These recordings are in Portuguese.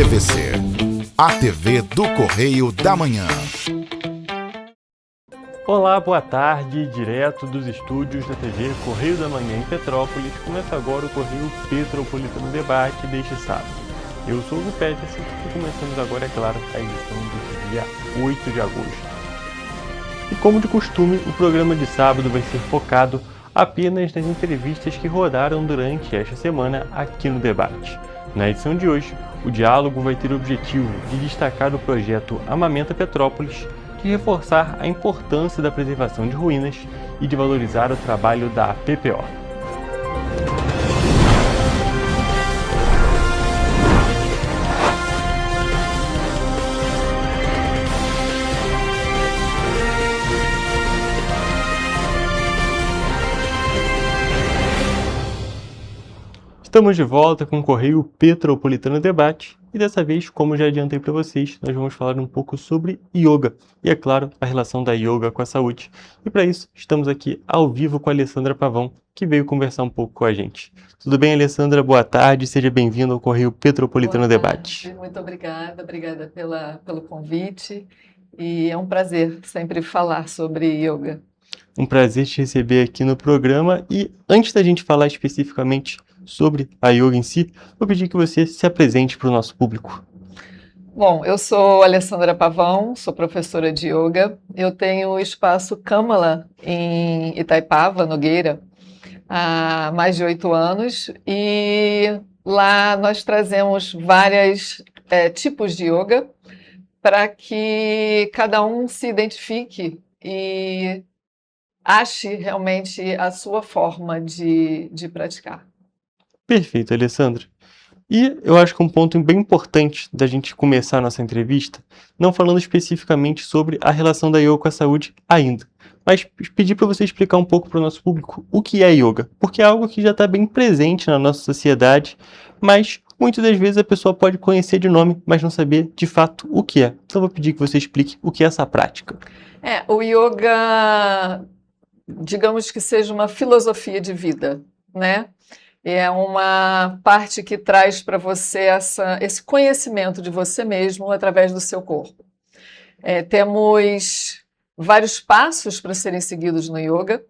TVC, a TV do Correio da Manhã. Olá, boa tarde, direto dos estúdios da TV Correio da Manhã em Petrópolis, começa agora o Correio Petropolitano Debate deste sábado. Eu sou o Hugo Peterson e começamos agora, é claro, a edição deste dia 8 de agosto. E como de costume, o programa de sábado vai ser focado apenas nas entrevistas que rodaram durante esta semana aqui no debate. Na edição de hoje, o diálogo vai ter o objetivo de destacar o projeto Amamenta Petrópolis, de reforçar a importância da preservação de ruínas e de valorizar o trabalho da PPO. Estamos de volta com o Correio Petropolitano Debate e dessa vez, como já adiantei para vocês, nós vamos falar um pouco sobre yoga e, é claro, a relação da yoga com a saúde. E para isso, estamos aqui ao vivo com a Alessandra Pavão, que veio conversar um pouco com a gente. Tudo bem, Alessandra? Boa tarde, seja bem-vinda ao Correio Petropolitano Debate. Muito obrigada pelo convite e é um prazer sempre falar sobre yoga. Um prazer te receber aqui no programa e antes da gente falar especificamente sobre a yoga em si, vou pedir que você se apresente para o nosso público. Bom, eu sou Alessandra Pavão, sou professora de yoga. Eu tenho o espaço Kamala em Itaipava, Nogueira, há mais de 8 anos e lá nós trazemos vários tipos de yoga para que cada um se identifique e ache realmente a sua forma de praticar. Perfeito, Alessandra. E eu acho que um ponto bem importante da gente começar a nossa entrevista, não falando especificamente sobre a relação da yoga com a saúde ainda, mas pedir para você explicar um pouco para o nosso público o que é yoga, porque é algo que já está bem presente na nossa sociedade, mas muitas das vezes a pessoa pode conhecer de nome, mas não saber de fato o que é. Então eu vou pedir que você explique o que é essa prática. O yoga, digamos que seja uma filosofia de vida, né? É uma parte que traz para você esse conhecimento de você mesmo através do seu corpo. Temos vários passos para serem seguidos no yoga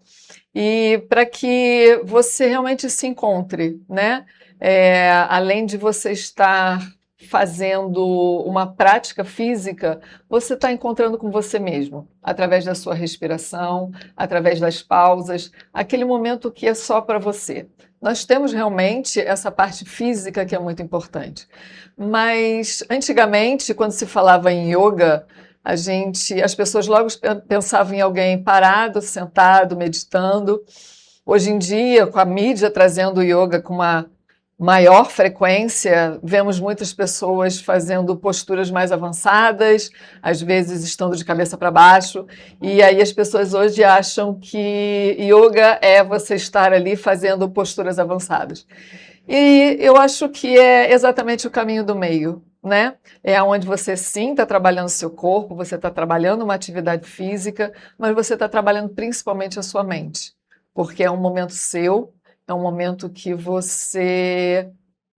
e para que você realmente se encontre, né? Além de você estar fazendo uma prática física, você está encontrando com você mesmo, através da sua respiração, através das pausas, aquele momento que é só para você. Nós temos realmente essa parte física que é muito importante. Mas, antigamente, quando se falava em yoga, as pessoas logo pensavam em alguém parado, sentado, meditando. Hoje em dia, com a mídia trazendo o yoga com uma maior frequência, vemos muitas pessoas fazendo posturas mais avançadas, às vezes estando de cabeça para baixo, e aí as pessoas hoje acham que yoga é você estar ali fazendo posturas avançadas. E eu acho que é exatamente o caminho do meio, né? É onde você sim está trabalhando o seu corpo, você está trabalhando uma atividade física, mas você está trabalhando principalmente a sua mente, porque é um momento seu. É um momento que você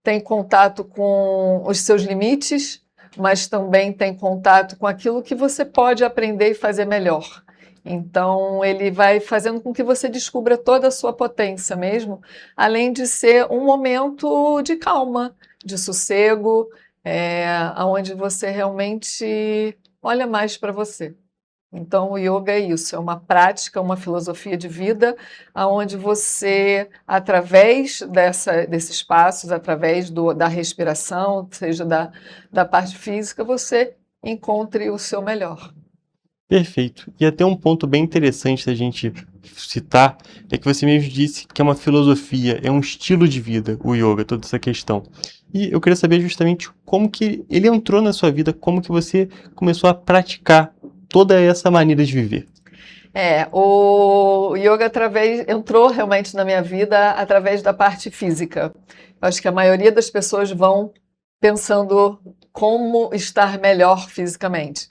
tem contato com os seus limites, mas também tem contato com aquilo que você pode aprender e fazer melhor. Então, ele vai fazendo com que você descubra toda a sua potência mesmo, além de ser um momento de calma, de sossego, onde você realmente olha mais para você. Então, o yoga é isso, é uma prática, uma filosofia de vida, onde você, através desses passos, através da respiração, seja da parte física, você encontre o seu melhor. Perfeito. E até um ponto bem interessante da gente citar, é que você mesmo disse que é uma filosofia, é um estilo de vida, o yoga, toda essa questão. E eu queria saber justamente como que ele entrou na sua vida, como que você começou a praticar toda essa maneira de viver. O yoga entrou realmente na minha vida através da parte física. Eu acho que a maioria das pessoas vão pensando como estar melhor fisicamente.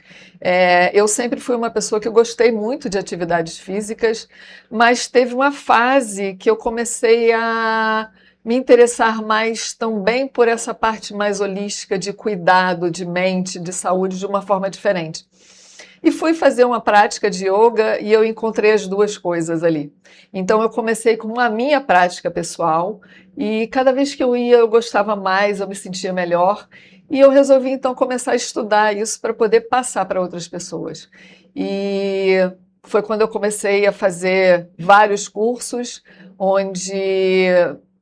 Eu sempre fui uma pessoa que eu gostei muito de atividades físicas, mas teve uma fase que eu comecei a me interessar mais também por essa parte mais holística de cuidado, de mente, de saúde, de uma forma diferente. E fui fazer uma prática de yoga e eu encontrei as duas coisas ali. Então eu comecei com a minha prática pessoal e cada vez que eu ia eu gostava mais, eu me sentia melhor e eu resolvi então começar a estudar isso para poder passar para outras pessoas. E foi quando eu comecei a fazer vários cursos, onde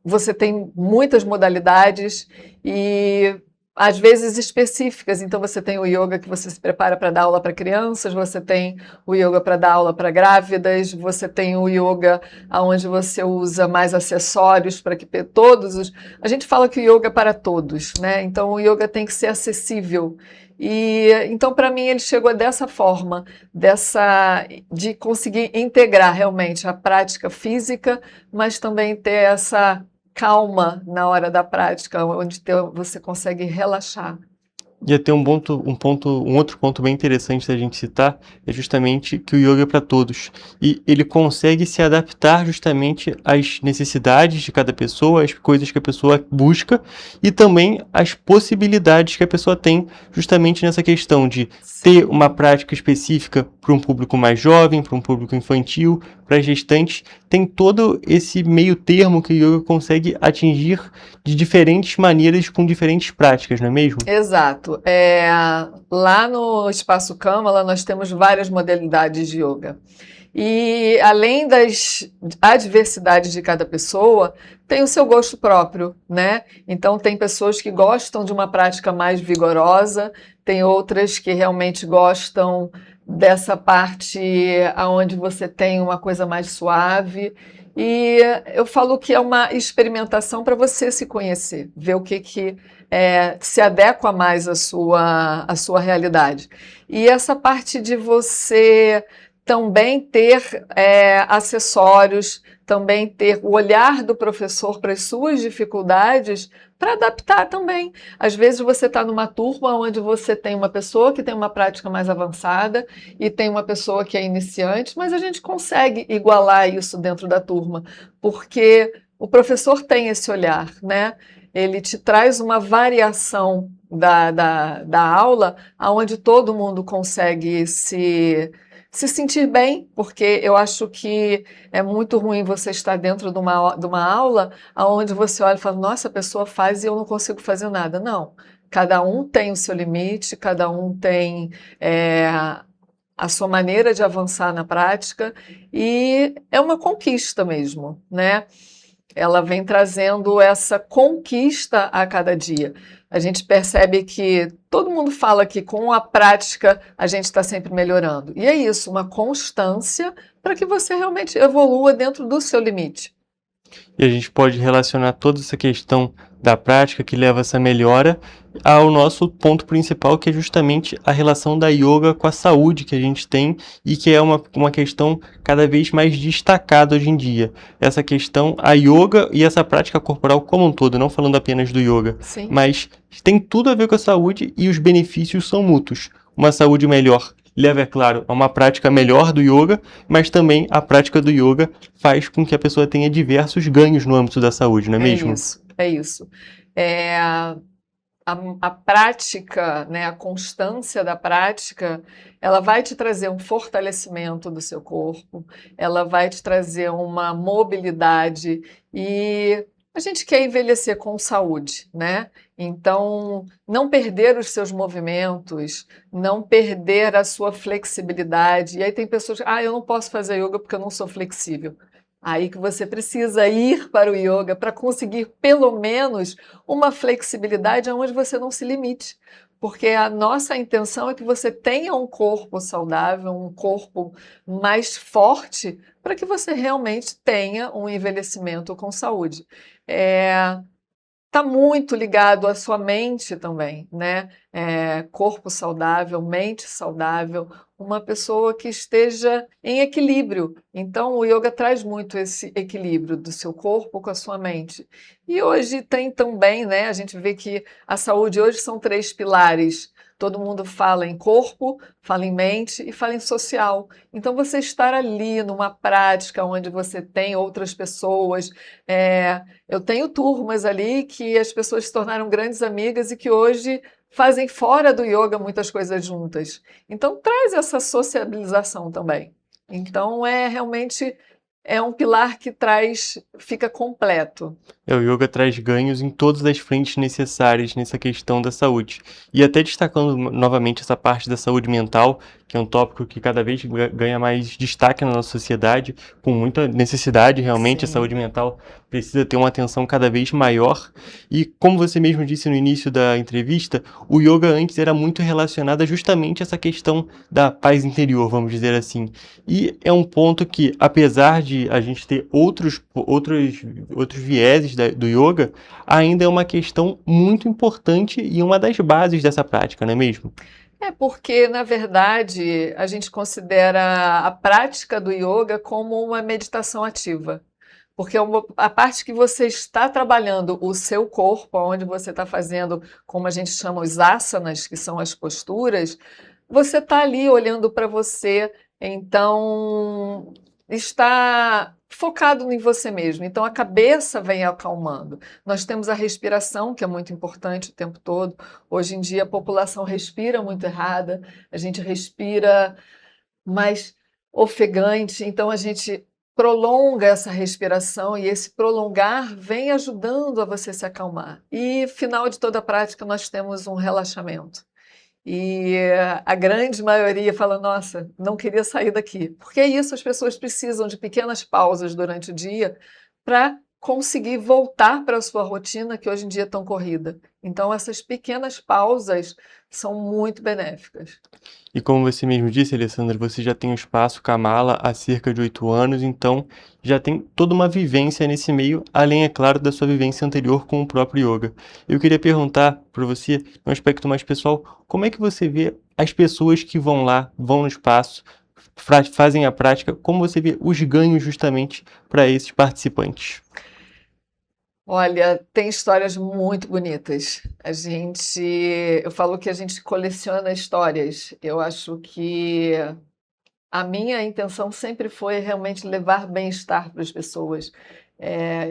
você tem muitas modalidades e às vezes específicas. Então você tem o yoga que você se prepara para dar aula para crianças, você tem o yoga para dar aula para grávidas, você tem o yoga onde você usa mais acessórios para que todos os... A gente fala que o yoga é para todos, né? Então o yoga tem que ser acessível. E então para mim ele chegou dessa forma, de conseguir integrar realmente a prática física, mas também ter essa calma na hora da prática, onde você consegue relaxar. E até um outro ponto bem interessante da gente citar é justamente que o yoga é para todos. E ele consegue se adaptar justamente às necessidades de cada pessoa, às coisas que a pessoa busca e também às possibilidades que a pessoa tem justamente nessa questão de ter uma prática específica para um público mais jovem, para um público infantil, para gestantes. Tem todo esse meio termo que o yoga consegue atingir de diferentes maneiras com diferentes práticas, não é mesmo? Exato. Lá no Espaço Câmara nós temos várias modalidades de yoga. E além das adversidades de cada pessoa, tem o seu gosto próprio, né? Então tem pessoas que gostam de uma prática mais vigorosa, tem outras que realmente gostam dessa parte onde você tem uma coisa mais suave. E eu falo que é uma experimentação para você se conhecer, ver o que se adequa mais à sua realidade. E essa parte de você também ter acessórios, também ter o olhar do professor para as suas dificuldades, para adaptar também. Às vezes você está numa turma onde você tem uma pessoa que tem uma prática mais avançada e tem uma pessoa que é iniciante, mas a gente consegue igualar isso dentro da turma, porque o professor tem esse olhar, né? Ele te traz uma variação da aula, onde todo mundo consegue se sentir bem, porque eu acho que é muito ruim você estar dentro de uma aula onde você olha e fala, nossa, a pessoa faz e eu não consigo fazer nada. Não, cada um tem o seu limite, cada um tem a sua maneira de avançar na prática e é uma conquista mesmo, né? Ela vem trazendo essa conquista a cada dia. A gente percebe que todo mundo fala que com a prática a gente está sempre melhorando. E é isso, uma constância para que você realmente evolua dentro do seu limite. E a gente pode relacionar toda essa questão da prática que leva a essa melhora ao nosso ponto principal, que é justamente a relação da yoga com a saúde que a gente tem e que é uma questão cada vez mais destacada hoje em dia. Essa questão, a yoga e essa prática corporal como um todo, não falando apenas do yoga, Sim. mas tem tudo a ver com a saúde e os benefícios são mútuos. Uma saúde melhor leva, é claro, a uma prática melhor do yoga, mas também a prática do yoga faz com que a pessoa tenha diversos ganhos no âmbito da saúde, não é mesmo? É isso. A prática, né, a constância da prática, ela vai te trazer um fortalecimento do seu corpo, ela vai te trazer uma mobilidade e a gente quer envelhecer com saúde, né? Então, não perder os seus movimentos, não perder a sua flexibilidade. E aí tem pessoas que, eu não posso fazer yoga porque eu não sou flexível. Aí que você precisa ir para o yoga para conseguir pelo menos uma flexibilidade onde você não se limite. Porque a nossa intenção é que você tenha um corpo saudável, um corpo mais forte, para que você realmente tenha um envelhecimento com saúde. Está muito ligado à sua mente também, né? Corpo saudável, mente saudável, uma pessoa que esteja em equilíbrio. Então, o yoga traz muito esse equilíbrio do seu corpo com a sua mente. E hoje tem também, né? A gente vê que a saúde hoje são 3 pilares. todo mundo fala em corpo, fala em mente e fala em social. Então, você estar ali numa prática onde você tem outras pessoas, eu tenho turmas ali que as pessoas se tornaram grandes amigas e que hoje fazem fora do yoga muitas coisas juntas. Então, traz essa sociabilização também. Então, realmente um pilar que fica completo. O yoga traz ganhos em todas as frentes necessárias nessa questão da saúde. E até destacando novamente essa parte da saúde mental, que é um tópico que cada vez ganha mais destaque na nossa sociedade, com muita necessidade realmente. Sim. A saúde mental precisa ter uma atenção cada vez maior. E como você mesmo disse no início da entrevista, o yoga antes era muito relacionado a justamente essa questão da paz interior, vamos dizer assim. E é um ponto que, apesar de a gente ter outros vieses do yoga, ainda é uma questão muito importante e uma das bases dessa prática, não é mesmo? Porque, na verdade, a gente considera a prática do yoga como uma meditação ativa. Porque a parte que você está trabalhando o seu corpo, onde você está fazendo, como a gente chama os asanas, que são as posturas, você está ali olhando para você, então está focado em você mesmo. Então a cabeça vem acalmando. Nós temos a respiração, que é muito importante o tempo todo. Hoje em dia a população respira muito errada, a gente respira mais ofegante, então a gente prolonga essa respiração e esse prolongar vem ajudando a você se acalmar. E final de toda a prática nós temos um relaxamento. E a grande maioria fala, nossa, não queria sair daqui. Porque é isso, as pessoas precisam de pequenas pausas durante o dia para conseguir voltar para a sua rotina, que hoje em dia é tão corrida. Então, essas pequenas pausas são muito benéficas. E como você mesmo disse, Alessandra, você já tem o Espaço Kamala há cerca de 8 anos, então já tem toda uma vivência nesse meio, além, é claro, da sua vivência anterior com o próprio yoga. Eu queria perguntar para você, num aspecto mais pessoal, como é que você vê as pessoas que vão lá, vão no espaço, fazem a prática, como você vê os ganhos justamente para esses participantes? Olha, tem histórias muito bonitas. Eu falo que a gente coleciona histórias. Eu acho que a minha intenção sempre foi realmente levar bem-estar para as pessoas.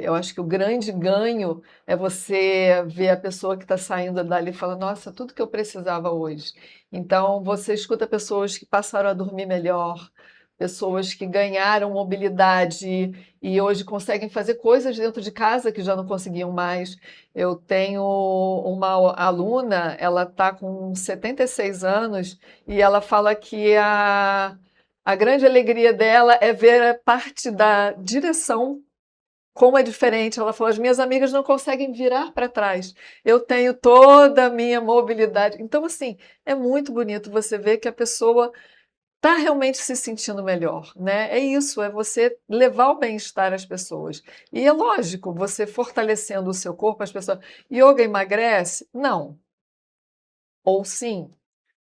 Eu acho que o grande ganho é você ver a pessoa que está saindo dali e fala, nossa, tudo que eu precisava hoje. Então, você escuta pessoas que passaram a dormir melhor, pessoas que ganharam mobilidade e hoje conseguem fazer coisas dentro de casa que já não conseguiam mais. Eu tenho uma aluna, ela está com 76 anos e ela fala que a grande alegria dela é ver a parte da direção, como é diferente. Ela falou, as minhas amigas não conseguem virar para trás. Eu tenho toda a minha mobilidade. Então, assim, é muito bonito você ver que a pessoa está realmente se sentindo melhor, né? É isso, é você levar o bem-estar às pessoas. E é lógico, você fortalecendo o seu corpo, as pessoas... Yoga emagrece? Não. Ou sim.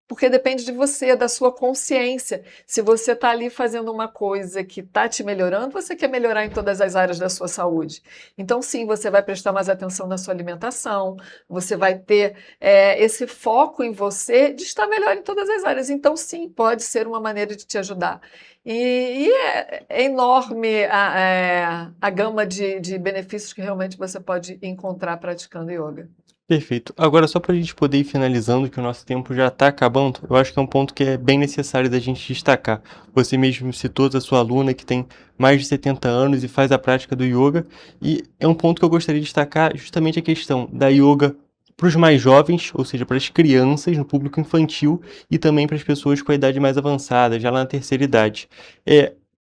Porque depende de você, da sua consciência. Se você está ali fazendo uma coisa que está te melhorando, você quer melhorar em todas as áreas da sua saúde. Então, sim, você vai prestar mais atenção na sua alimentação, você vai ter esse foco em você de estar melhor em todas as áreas. Então, sim, pode ser uma maneira de te ajudar. E é enorme a gama de benefícios que realmente você pode encontrar praticando yoga. Perfeito. Agora, só para a gente poder ir finalizando, que o nosso tempo já está acabando, eu acho que é um ponto que é bem necessário da gente destacar. Você mesmo citou a sua aluna que tem mais de 70 anos e faz a prática do yoga, e é um ponto que eu gostaria de destacar justamente a questão da yoga para os mais jovens, ou seja, para as crianças, no público infantil, e também para as pessoas com a idade mais avançada, já lá na terceira idade.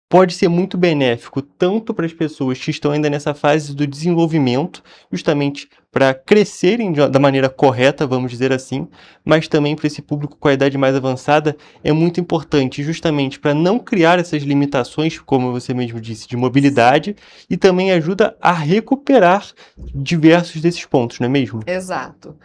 Pode ser muito benéfico tanto para as pessoas que estão ainda nessa fase do desenvolvimento, justamente para crescerem da maneira correta, vamos dizer assim, mas também para esse público com a idade mais avançada é muito importante, justamente para não criar essas limitações, como você mesmo disse, de mobilidade, e também ajuda a recuperar diversos desses pontos, não é mesmo? Exato.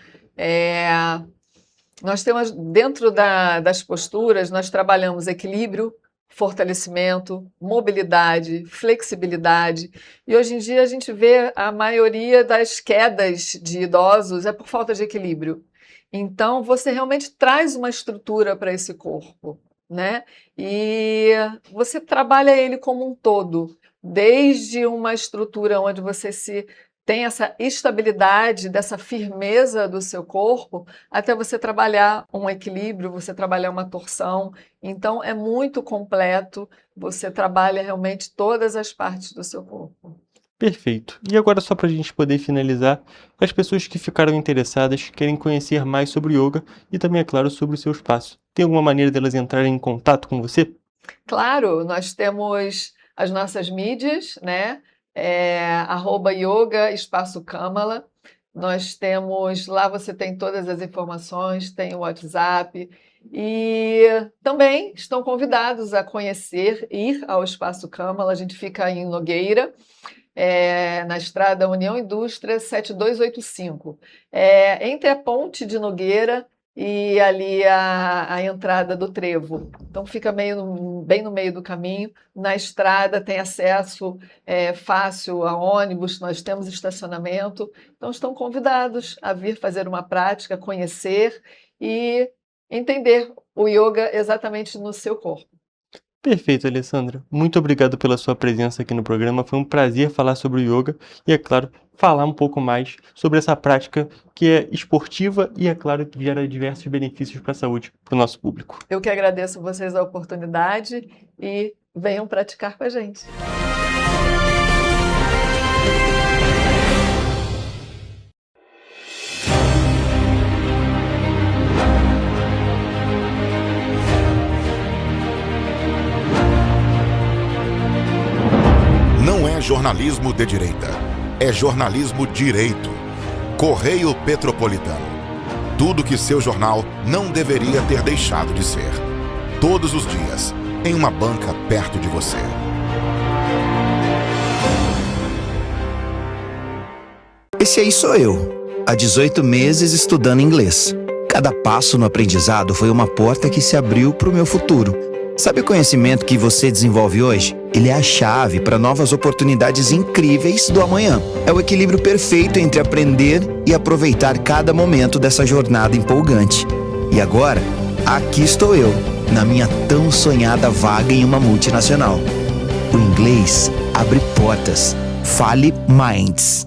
Nós temos, dentro das posturas, nós trabalhamos equilíbrio, fortalecimento, mobilidade, flexibilidade. E hoje em dia a gente vê a maioria das quedas de idosos é por falta de equilíbrio. Então, você realmente traz uma estrutura para esse corpo, né? E você trabalha ele como um todo, desde uma estrutura onde você tem essa estabilidade, dessa firmeza do seu corpo, até você trabalhar um equilíbrio, você trabalhar uma torção. Então, é muito completo, você trabalha realmente todas as partes do seu corpo. Perfeito. E agora, só para a gente poder finalizar, as pessoas que ficaram interessadas, querem conhecer mais sobre yoga e também, é claro, sobre o seu espaço. Tem alguma maneira delas entrarem em contato com você? Claro, nós temos as nossas mídias, né? @yoga espaço Kamala. Nós temos, lá você tem todas as informações, tem o WhatsApp. E também estão convidados a conhecer, ir ao Espaço Kamala. A gente fica em Nogueira, na Estrada União Indústria 7285. Entre a Ponte de Nogueira e ali a entrada do Trevo. Então fica bem no meio do caminho. Na estrada tem acesso fácil a ônibus, nós temos estacionamento. Então estão convidados a vir fazer uma prática, conhecer e entender o yoga exatamente no seu corpo. Perfeito, Alessandra. Muito obrigado pela sua presença aqui no programa. Foi um prazer falar sobre o yoga e, é claro, falar um pouco mais sobre essa prática que é esportiva e, é claro, que gera diversos benefícios para a saúde, para o nosso público. Eu que agradeço a vocês a oportunidade e venham praticar com a gente. Não é jornalismo de direita, é jornalismo direito. Correio Petropolitano. Tudo que seu jornal não deveria ter deixado de ser. Todos os dias, em uma banca perto de você. Esse aí sou eu, há 18 meses estudando inglês. Cada passo no aprendizado foi uma porta que se abriu para o meu futuro. Sabe o conhecimento que você desenvolve hoje? Ele é a chave para novas oportunidades incríveis do amanhã. É o equilíbrio perfeito entre aprender e aproveitar cada momento dessa jornada empolgante. E agora, aqui estou eu, na minha tão sonhada vaga em uma multinacional. O inglês abre portas. Fale Minds.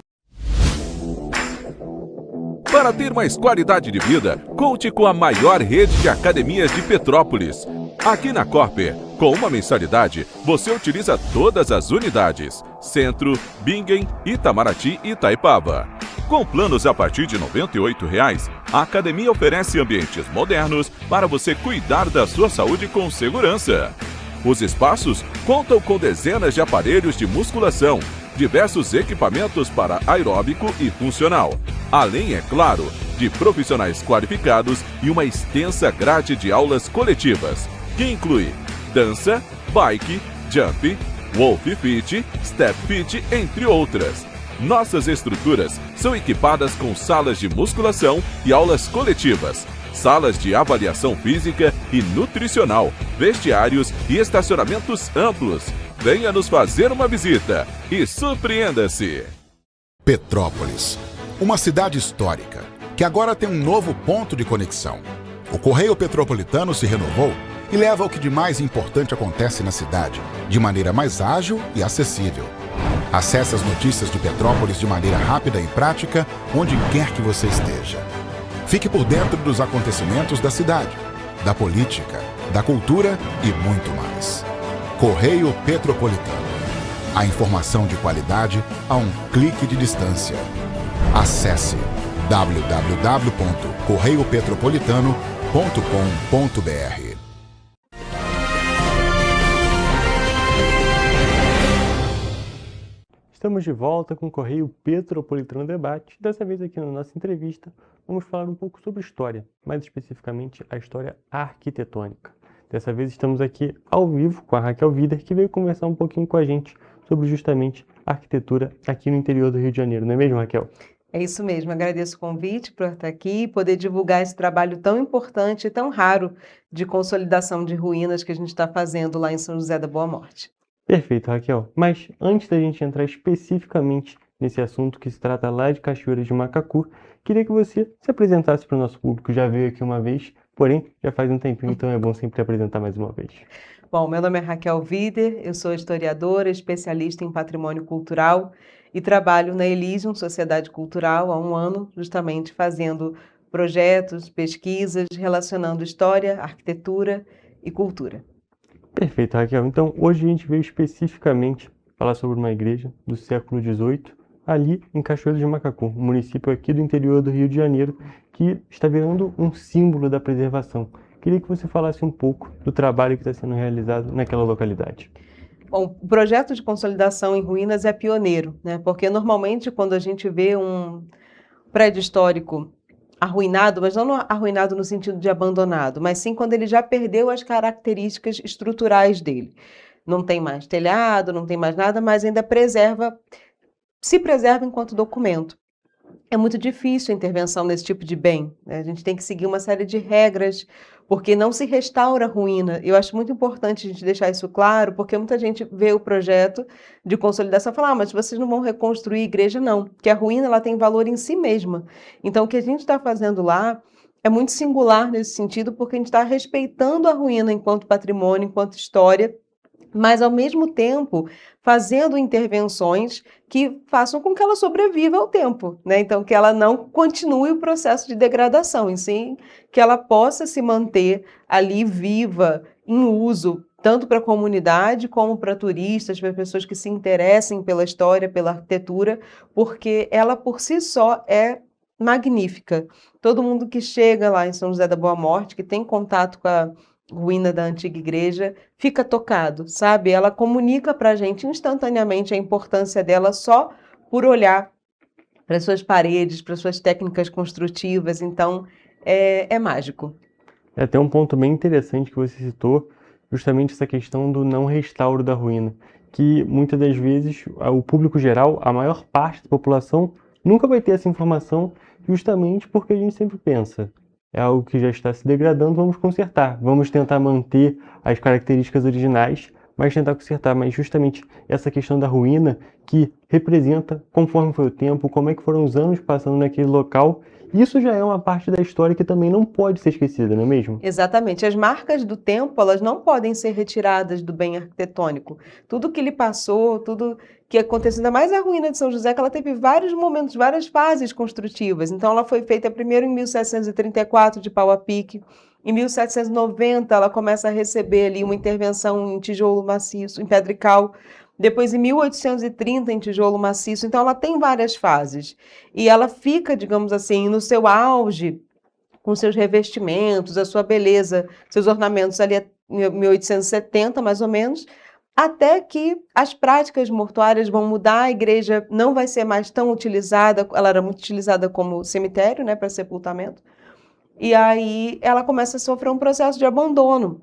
Para ter mais qualidade de vida, conte com a maior rede de academias de Petrópolis. Aqui na Corper, com uma mensalidade, você utiliza todas as unidades: Centro, Bingen, Itamaraty e Itaipava. Com planos a partir de R$ 98,00, a academia oferece ambientes modernos para você cuidar da sua saúde com segurança. Os espaços contam com dezenas de aparelhos de musculação, diversos equipamentos para aeróbico e funcional, além, é claro, de profissionais qualificados e uma extensa grade de aulas coletivas, que inclui dança, bike, jump, wolf fit, step fit, entre outras. Nossas estruturas são equipadas com salas de musculação e aulas coletivas, salas de avaliação física e nutricional, vestiários e estacionamentos amplos. Venha nos fazer uma visita e surpreenda-se! Petrópolis, uma cidade histórica, que agora tem um novo ponto de conexão. O Correio Petropolitano se renovou e leva o que de mais importante acontece na cidade, de maneira mais ágil e acessível. Acesse as notícias de Petrópolis de maneira rápida e prática, onde quer que você esteja. Fique por dentro dos acontecimentos da cidade, da política, da cultura e muito mais. Correio Petropolitano. A informação de qualidade a um clique de distância. Acesse www.correiopetropolitano.com.br. Estamos de volta com o Correio Petropolitano Debate. Dessa vez aqui na nossa entrevista, vamos falar um pouco sobre história, mais especificamente a história arquitetônica. Dessa vez estamos aqui ao vivo com a Raquel Vider, que veio conversar um pouquinho com a gente sobre justamente a arquitetura aqui no interior do Rio de Janeiro, não é mesmo, Raquel? É isso mesmo, agradeço o convite por estar aqui e poder divulgar esse trabalho tão importante e tão raro de consolidação de ruínas que a gente está fazendo lá em São José da Boa Morte. Perfeito, Raquel. Mas antes da gente entrar especificamente nesse assunto que se trata lá de Cachoeiras de Macacu. Queria que você se apresentasse para o nosso público. Já veio aqui uma vez, porém já faz um tempinho, então é bom sempre apresentar mais uma vez. Bom, meu nome é Raquel Vider, eu sou historiadora, especialista em patrimônio cultural e trabalho na Elysium Sociedade Cultural há um ano, justamente fazendo projetos, pesquisas relacionando história, arquitetura e cultura. Perfeito, Raquel. Então, hoje a gente veio especificamente falar sobre uma igreja do século XVIII, ali em Cachoeiras de Macacu, um município aqui do interior do Rio de Janeiro, que está virando um símbolo da preservação. Queria que você falasse um pouco do trabalho que está sendo realizado naquela localidade. Bom, o projeto de consolidação em ruínas é pioneiro, né? Porque normalmente quando a gente vê um prédio histórico arruinado, mas não arruinado no sentido de abandonado, mas sim quando ele já perdeu as características estruturais dele. Não tem mais telhado, não tem mais nada, mas ainda se preserva enquanto documento. É muito difícil a intervenção nesse tipo de bem, né? A gente tem que seguir uma série de regras, porque não se restaura a ruína. Eu acho muito importante a gente deixar isso claro, porque muita gente vê o projeto de consolidação e fala, mas vocês não vão reconstruir a igreja, não, porque a ruína ela tem valor em si mesma. Então, o que a gente está fazendo lá é muito singular nesse sentido, porque a gente está respeitando a ruína enquanto patrimônio, enquanto história, mas, ao mesmo tempo, fazendo intervenções que façam com que ela sobreviva ao tempo, né? Então, que ela não continue o processo de degradação, e sim que ela possa se manter ali viva, em uso, tanto para a comunidade como para turistas, para pessoas que se interessem pela história, pela arquitetura, porque ela por si só é magnífica. Todo mundo que chega lá em São José da Boa Morte, que tem contato com a ruína da antiga igreja, fica tocado, sabe? Ela comunica para a gente instantaneamente a importância dela só por olhar para suas paredes, para suas técnicas construtivas. Então, é mágico. É até um ponto bem interessante que você citou, justamente essa questão do não restauro da ruína, que muitas das vezes o público geral, a maior parte da população, nunca vai ter essa informação, justamente porque a gente sempre pensa, é algo que já está se degradando, vamos consertar, vamos tentar manter as características originais, mas tentar consertar. Mas justamente essa questão da ruína que representa conforme foi o tempo, como é que foram os anos passando naquele local, isso já é uma parte da história que também não pode ser esquecida, não é mesmo? Exatamente. As marcas do tempo, elas não podem ser retiradas do bem arquitetônico. Tudo que ele passou, tudo que aconteceu, ainda mais a ruína de São José, que ela teve vários momentos, várias fases construtivas. Então, ela foi feita primeiro em 1734, de pau a pique. Em 1790, ela começa a receber ali uma intervenção em tijolo maciço, em pedra e cal. Depois, em 1830, em tijolo maciço. Então, ela tem várias fases. E ela fica, digamos assim, no seu auge, com seus revestimentos, a sua beleza, seus ornamentos ali em 1870, mais ou menos, até que as práticas mortuárias vão mudar, a igreja não vai ser mais tão utilizada, ela era muito utilizada como cemitério, né, para sepultamento, e aí ela começa a sofrer um processo de abandono.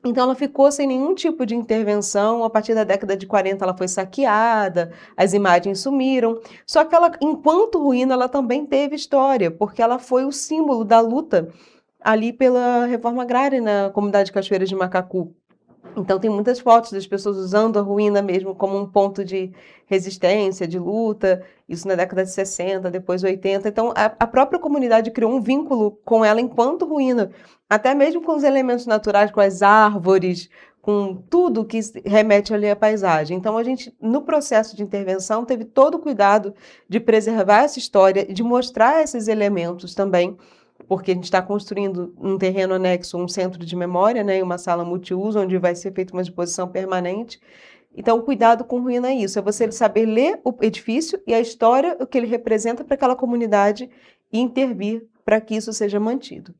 Então, ela ficou sem nenhum tipo de intervenção. A partir da década de 40, ela foi saqueada, as imagens sumiram. Só que ela, enquanto ruína, ela também teve história, porque ela foi o símbolo da luta ali pela reforma agrária na comunidade de Cachoeiras de Macacu. Então, tem muitas fotos das pessoas usando a ruína mesmo como um ponto de resistência, de luta, isso na década de 60, depois 80. Então, a própria comunidade criou um vínculo com ela enquanto ruína, até mesmo com os elementos naturais, com as árvores, com tudo que remete ali à paisagem. Então, a gente, no processo de intervenção, teve todo o cuidado de preservar essa história e de mostrar esses elementos também, porque a gente está construindo um terreno anexo, um centro de memória, né, e uma sala multiuso, onde vai ser feita uma exposição permanente. Então, o cuidado com ruína é isso, é você saber ler o edifício e a história, o que ele representa para aquela comunidade e intervir para que isso seja mantido.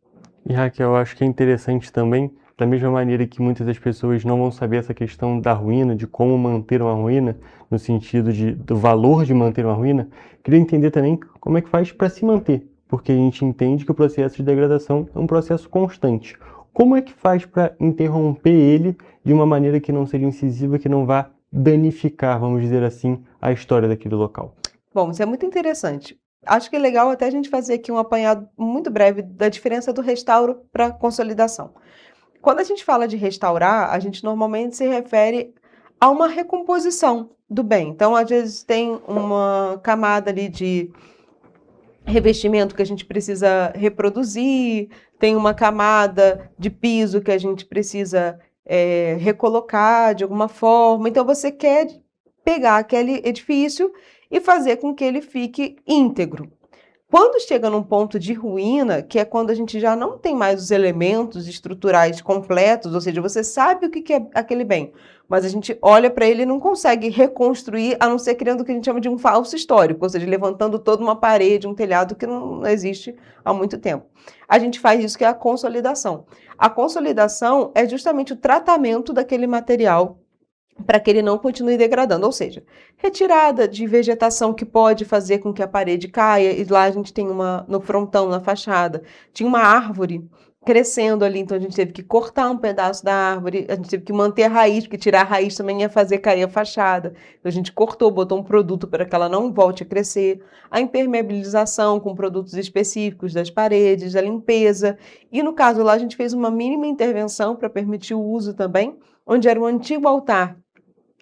E Raquel, eu acho que é interessante também, da mesma maneira que muitas das pessoas não vão saber essa questão da ruína, de como manter uma ruína, no sentido do valor de manter uma ruína, queria entender também como é que faz para se manter, porque a gente entende que o processo de degradação é um processo constante. Como é que faz para interromper ele de uma maneira que não seja incisiva, que não vá danificar, vamos dizer assim, a história daquele local? Bom, isso é muito interessante. Acho que é legal até a gente fazer aqui um apanhado muito breve da diferença do restauro para consolidação. Quando a gente fala de restaurar, a gente normalmente se refere há uma recomposição do bem. Então, às vezes, tem uma camada ali de revestimento que a gente precisa reproduzir, tem uma camada de piso que a gente precisa recolocar de alguma forma. Então, você quer pegar aquele edifício e fazer com que ele fique íntegro. Quando chega num ponto de ruína, que é quando a gente já não tem mais os elementos estruturais completos, ou seja, você sabe o que é aquele bem, mas a gente olha para ele e não consegue reconstruir, a não ser criando o que a gente chama de um falso histórico, ou seja, levantando toda uma parede, um telhado que não existe há muito tempo. A gente faz isso que é a consolidação. A consolidação é justamente o tratamento daquele material para que ele não continue degradando, ou seja, retirada de vegetação que pode fazer com que a parede caia, e lá a gente tem no frontão, na fachada, tinha uma árvore crescendo ali, então a gente teve que cortar um pedaço da árvore, a gente teve que manter a raiz, porque tirar a raiz também ia fazer cair a fachada, então a gente cortou, botou um produto para que ela não volte a crescer, a impermeabilização com produtos específicos das paredes, a limpeza, e no caso lá a gente fez uma mínima intervenção para permitir o uso também, onde era um antigo altar.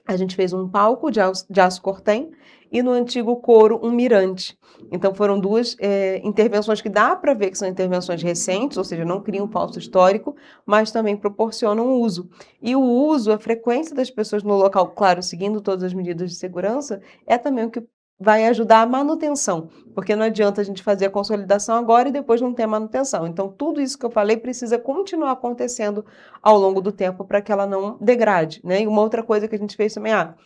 A gente fez um palco de aço cortem e no antigo coro um mirante. Então foram duas intervenções que dá para ver que são intervenções recentes, ou seja, não criam um falso histórico, mas também proporcionam uso. E o uso, a frequência das pessoas no local, claro, seguindo todas as medidas de segurança, é também o que vai ajudar a manutenção, porque não adianta a gente fazer a consolidação agora e depois não ter a manutenção. Então, tudo isso que eu falei precisa continuar acontecendo ao longo do tempo para que ela não degrade, né? E uma outra coisa que a gente fez também, a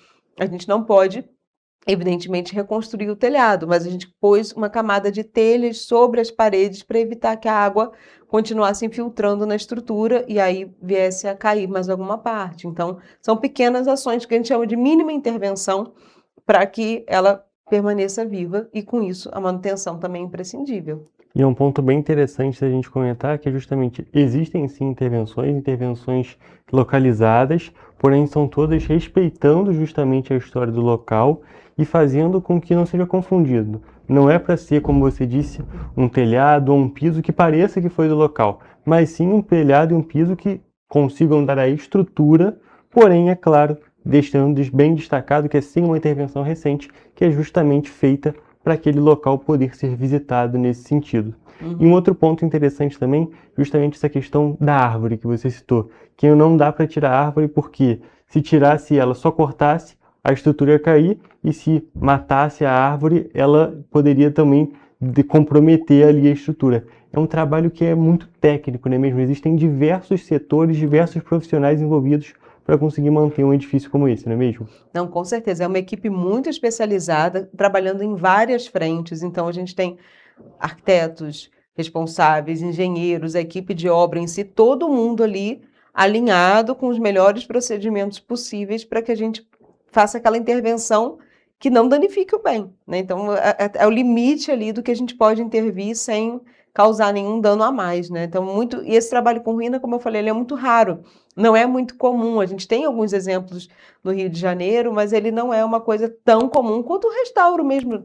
gente não pode, evidentemente, reconstruir o telhado, mas a gente pôs uma camada de telhas sobre as paredes para evitar que a água continuasse infiltrando na estrutura e aí viesse a cair mais alguma parte. Então, são pequenas ações que a gente chama de mínima intervenção para que ela permaneça viva e, com isso, a manutenção também é imprescindível. E é um ponto bem interessante da gente comentar que justamente existem sim intervenções localizadas, porém são todas respeitando justamente a história do local e fazendo com que não seja confundido. Não é para ser, como você disse, um telhado ou um piso que pareça que foi do local, mas sim um telhado e um piso que consigam dar a estrutura, porém, é claro, deixando bem destacado que é sim uma intervenção recente, que é justamente feita para aquele local poder ser visitado nesse sentido. E um outro ponto interessante também, justamente essa questão da árvore que você citou, que não dá para tirar a árvore porque se tirasse ela, só cortasse, a estrutura ia cair, e se matasse a árvore, ela poderia também comprometer ali a estrutura. É um trabalho que é muito técnico, não é mesmo? Existem diversos setores, diversos profissionais envolvidos para conseguir manter um edifício como esse, não é mesmo? Não, com certeza. É uma equipe muito especializada, trabalhando em várias frentes. Então, a gente tem arquitetos responsáveis, engenheiros, a equipe de obra em si, todo mundo ali alinhado com os melhores procedimentos possíveis para que a gente faça aquela intervenção que não danifique o bem, né? Então, é o limite ali do que a gente pode intervir sem causar nenhum dano a mais, né? Então, e esse trabalho com ruína, como eu falei, ele é muito raro, não é muito comum. A gente tem alguns exemplos no Rio de Janeiro, mas ele não é uma coisa tão comum quanto o restauro mesmo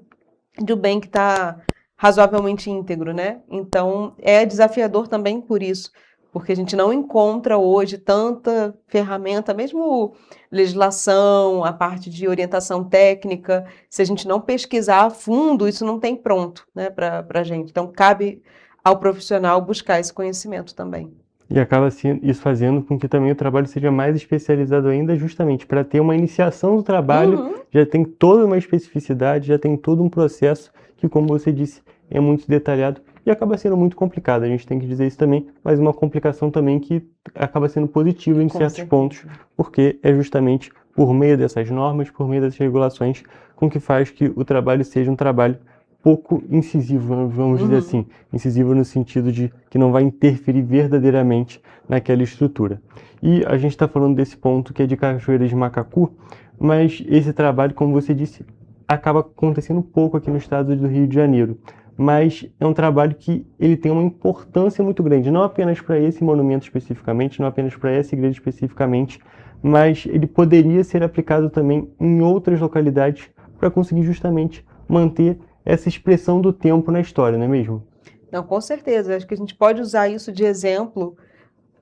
de um bem que está razoavelmente íntegro, né? Então, é desafiador também por isso, porque a gente não encontra hoje tanta ferramenta, mesmo legislação, a parte de orientação técnica, se a gente não pesquisar a fundo, isso não tem pronto, né, para a gente. Então, cabe ao profissional buscar esse conhecimento também. E acaba isso fazendo com que também o trabalho seja mais especializado ainda, justamente para ter uma iniciação do trabalho, já tem toda uma especificidade, já tem todo um processo que, como você disse, é muito detalhado e acaba sendo muito complicado. A gente tem que dizer isso também, mas uma complicação também que acaba sendo positiva em certos pontos, porque é justamente por meio dessas normas, por meio dessas regulações, com que faz que o trabalho seja um trabalho pouco incisivo, vamos dizer assim. Incisivo no sentido de que não vai interferir verdadeiramente naquela estrutura. E a gente está falando desse ponto que é de Cachoeira de Macacu, mas esse trabalho, como você disse, acaba acontecendo pouco aqui no estado do Rio de Janeiro. Mas é um trabalho que ele tem uma importância muito grande, não apenas para esse monumento especificamente, não apenas para essa igreja especificamente, mas ele poderia ser aplicado também em outras localidades para conseguir justamente manter essa expressão do tempo na história, não é mesmo? Não, com certeza. Acho que a gente pode usar isso de exemplo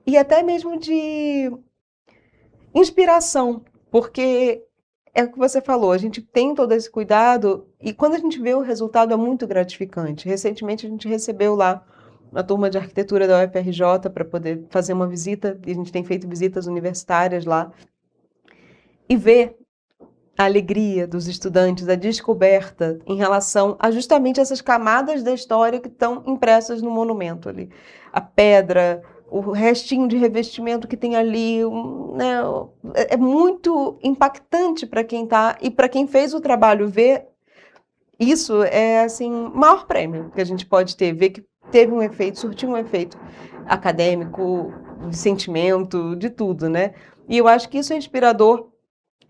e até mesmo de inspiração porque é o que você falou, a gente tem todo esse cuidado e quando a gente vê o resultado é muito gratificante. Recentemente a gente recebeu lá uma turma de arquitetura da UFRJ para poder fazer uma visita, e a gente tem feito visitas universitárias lá, e ver a alegria dos estudantes, a descoberta em relação a justamente essas camadas da história que estão impressas no monumento ali. A pedra, o restinho de revestimento que tem ali, né, é muito impactante para quem está e para quem fez o trabalho ver isso é assim o maior prêmio que a gente pode ter, ver que teve um efeito, surtiu um efeito acadêmico, de sentimento, de tudo, né? E eu acho que isso é inspirador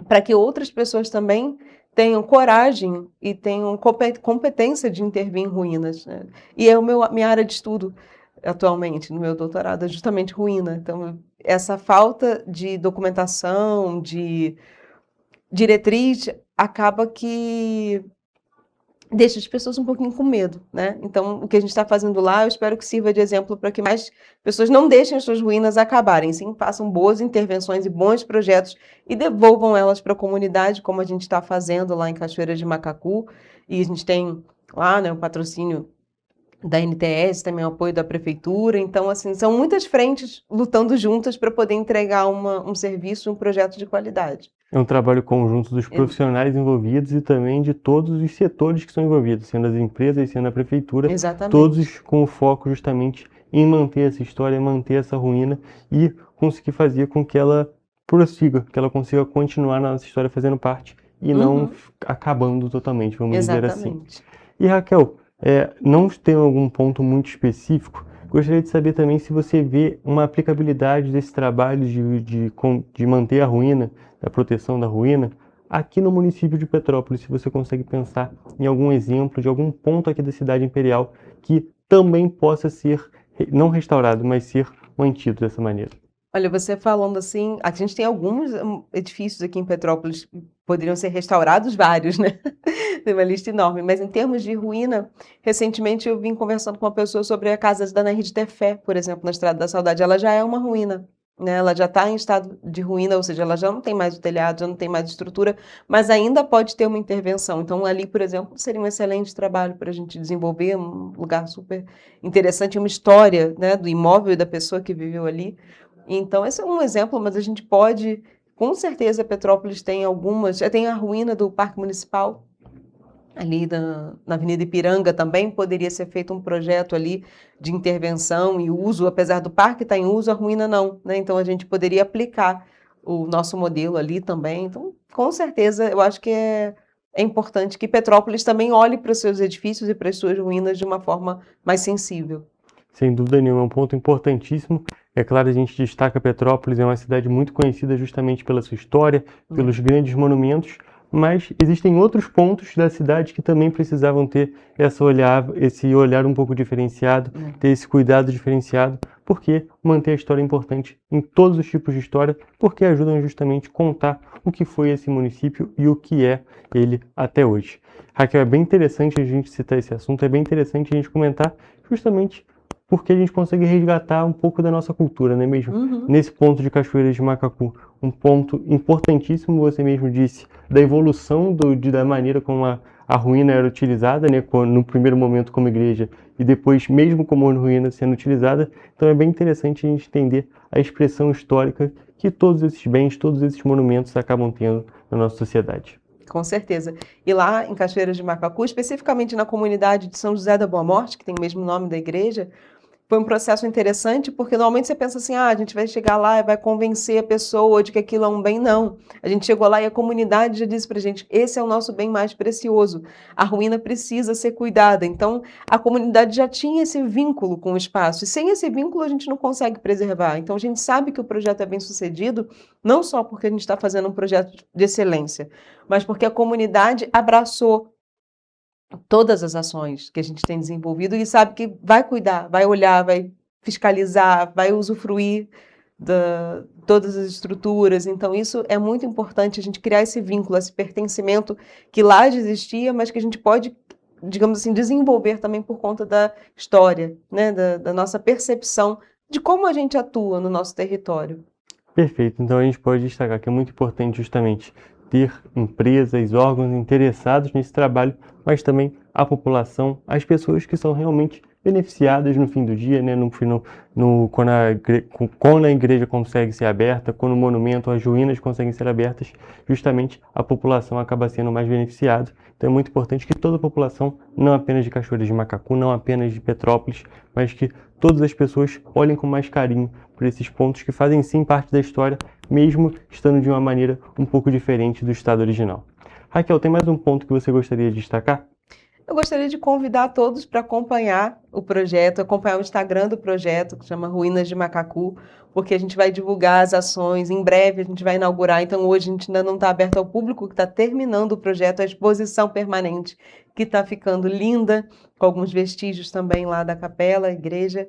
para que outras pessoas também tenham coragem e tenham competência de intervir em ruínas, né? E é minha área de estudo atualmente, no meu doutorado, é justamente ruína. Então, essa falta de documentação, de diretriz, acaba que deixa as pessoas um pouquinho com medo, né? Então, o que a gente está fazendo lá, eu espero que sirva de exemplo para que mais pessoas não deixem as suas ruínas acabarem, sim, façam boas intervenções e bons projetos e devolvam elas para a comunidade, como a gente está fazendo lá em Cachoeira de Macacu. E a gente tem lá, né, o patrocínio da NTS, também o apoio da prefeitura. Então, assim, são muitas frentes lutando juntas para poder entregar um serviço, um projeto de qualidade. É um trabalho conjunto dos profissionais envolvidos e também de todos os setores que são envolvidos, sendo as empresas, sendo a prefeitura, Exatamente. todos com o foco justamente em manter essa história, manter essa ruína e conseguir fazer com que ela prossiga, que ela consiga continuar na nossa história fazendo parte e não acabando totalmente, vamos dizer assim. Exatamente. E Raquel, não tem algum ponto muito específico? Gostaria de saber também se você vê uma aplicabilidade desse trabalho de manter a ruína, da proteção da ruína, aqui no município de Petrópolis, se você consegue pensar em algum exemplo de algum ponto aqui da cidade imperial que também possa ser, não restaurado, mas ser mantido dessa maneira. Olha, você falando assim, a gente tem alguns edifícios aqui em Petrópolis que poderiam ser restaurados, vários, né? Tem uma lista enorme, mas em termos de ruína, recentemente eu vim conversando com uma pessoa sobre a casa da Henri de Tefé, por exemplo, na Estrada da Saudade. Ela já é uma ruína, né? Ela já está em estado de ruína, ou seja, ela já não tem mais o telhado, já não tem mais estrutura, mas ainda pode ter uma intervenção. Então, ali, por exemplo, seria um excelente trabalho para a gente desenvolver, um lugar super interessante, uma história, né, do imóvel e da pessoa que viveu ali. Então, esse é um exemplo, mas a gente pode, com certeza, Petrópolis tem algumas, já tem a ruína do Parque Municipal, ali na Avenida Ipiranga também poderia ser feito um projeto ali de intervenção e uso, apesar do parque estar em uso, a ruína não, né? Então, a gente poderia aplicar o nosso modelo ali também. Então, com certeza, eu acho que é importante que Petrópolis também olhe para os seus edifícios e para as suas ruínas de uma forma mais sensível. Sem dúvida nenhuma, é um ponto importantíssimo. É claro, a gente destaca Petrópolis, é uma cidade muito conhecida justamente pela sua história, pelos grandes monumentos, mas existem outros pontos da cidade que também precisavam ter esse olhar um pouco diferenciado, ter esse cuidado diferenciado, porque manter a história é importante em todos os tipos de história, porque ajudam justamente a contar o que foi esse município e o que é ele até hoje. Raquel, é bem interessante a gente citar esse assunto, é bem interessante a gente comentar justamente porque a gente consegue resgatar um pouco da nossa cultura, não é mesmo? Nesse ponto de Cachoeira de Macacu, um ponto importantíssimo, você mesmo disse, da evolução da maneira como a ruína era utilizada, né, no primeiro momento como igreja e depois mesmo como ruína sendo utilizada. Então é bem interessante a gente entender a expressão histórica que todos esses bens, todos esses monumentos acabam tendo na nossa sociedade. Com certeza. E lá em Cachoeira de Macacu, especificamente na comunidade de São José da Boa Morte, que tem o mesmo nome da igreja, foi um processo interessante, porque normalmente você pensa assim, a gente vai chegar lá e vai convencer a pessoa de que aquilo é um bem. Não. A gente chegou lá e a comunidade já disse pra gente, esse é o nosso bem mais precioso. A ruína precisa ser cuidada. Então, a comunidade já tinha esse vínculo com o espaço. E sem esse vínculo, a gente não consegue preservar. Então, a gente sabe que o projeto é bem sucedido, não só porque a gente está fazendo um projeto de excelência, mas porque a comunidade abraçou todas as ações que a gente tem desenvolvido e sabe que vai cuidar, vai olhar, vai fiscalizar, vai usufruir de todas as estruturas. Então, isso é muito importante, a gente criar esse vínculo, esse pertencimento que lá já existia, mas que a gente pode, digamos assim, desenvolver também por conta da história, né? Da nossa percepção de como a gente atua no nosso território. Perfeito, então a gente pode destacar que é muito importante justamente ter empresas, órgãos interessados nesse trabalho, mas também a população, as pessoas que são realmente beneficiadas no fim do dia, né? Quando a igreja consegue ser aberta, quando o monumento, as ruínas conseguem ser abertas, justamente a população acaba sendo mais beneficiada. Então é muito importante que toda a população, não apenas de Cachoeira de Macacu, não apenas de Petrópolis, mas que todas as pessoas olhem com mais carinho por esses pontos que fazem sim parte da história, mesmo estando de uma maneira um pouco diferente do estado original. Raquel, tem mais um ponto que você gostaria de destacar? Eu gostaria de convidar todos para acompanhar o projeto, acompanhar o Instagram do projeto, que chama Ruínas de Macacu, porque a gente vai divulgar as ações, em breve a gente vai inaugurar, então hoje a gente ainda não está aberto ao público, que está terminando o projeto, a exposição permanente, que está ficando linda, com alguns vestígios também lá da capela, igreja,